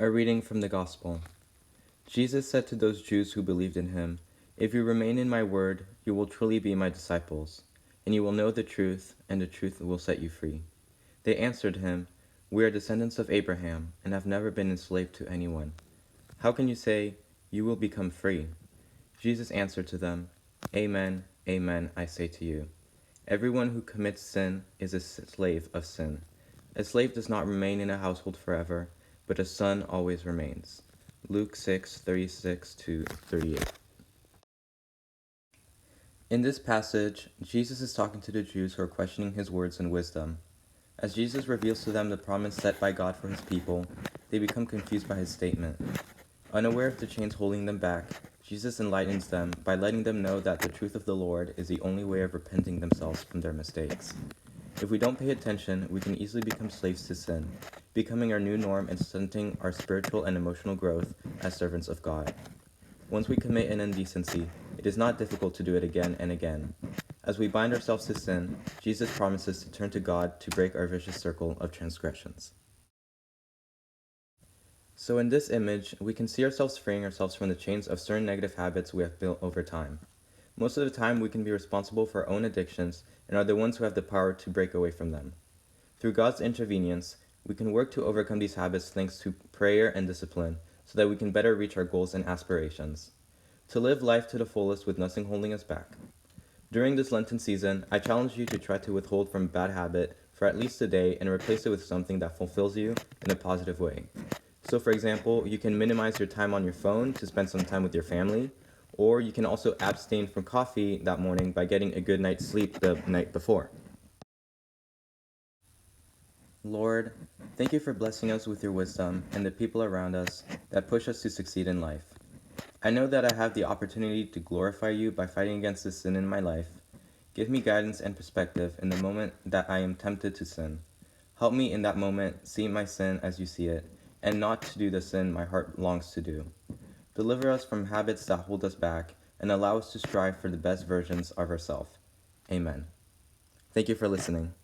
A reading from the Gospel. Jesus said to those Jews who believed in him, "If you remain in my word, you will truly be my disciples, and you will know the truth, and the truth will set you free." They answered him, "We are descendants of Abraham, and have never been enslaved to anyone. How can you say, 'You will become free'?" Jesus answered to them, "Amen, amen, I say to you. Everyone who commits sin is a slave of sin. A slave does not remain in a household forever, but a son always remains." Luke 6:36-38. In this passage, Jesus is talking to the Jews who are questioning his words and wisdom. As Jesus reveals to them the promise set by God for his people, they become confused by his statement. Unaware of the chains holding them back, Jesus enlightens them by letting them know that the truth of the Lord is the only way of repenting themselves from their mistakes. If we don't pay attention, we can easily become slaves to sin, becoming our new norm and stunting our spiritual and emotional growth as servants of God. Once we commit an indecency, it is not difficult to do it again and again. As we bind ourselves to sin, Jesus promises to turn to God to break our vicious circle of transgressions. So in this image, we can see ourselves freeing ourselves from the chains of certain negative habits we have built over time. Most of the time, we can be responsible for our own addictions and are the ones who have the power to break away from them. Through God's intervenience, we can work to overcome these habits thanks to prayer and discipline, so that we can better reach our goals and aspirations. To live life to the fullest with nothing holding us back. During this Lenten season, I challenge you to try to withhold from a bad habit for at least a day and replace it with something that fulfills you in a positive way. So for example, you can minimize your time on your phone to spend some time with your family, or you can also abstain from coffee that morning by getting a good night's sleep the night before. Lord, thank you for blessing us with your wisdom and the people around us that push us to succeed in life. I know that I have the opportunity to glorify you by fighting against the sin in my life. Give me guidance and perspective in the moment that I am tempted to sin. Help me in that moment see my sin as you see it, and not to do the sin my heart longs to do. Deliver us from habits that hold us back, and allow us to strive for the best versions of ourselves. Amen. Thank you for listening.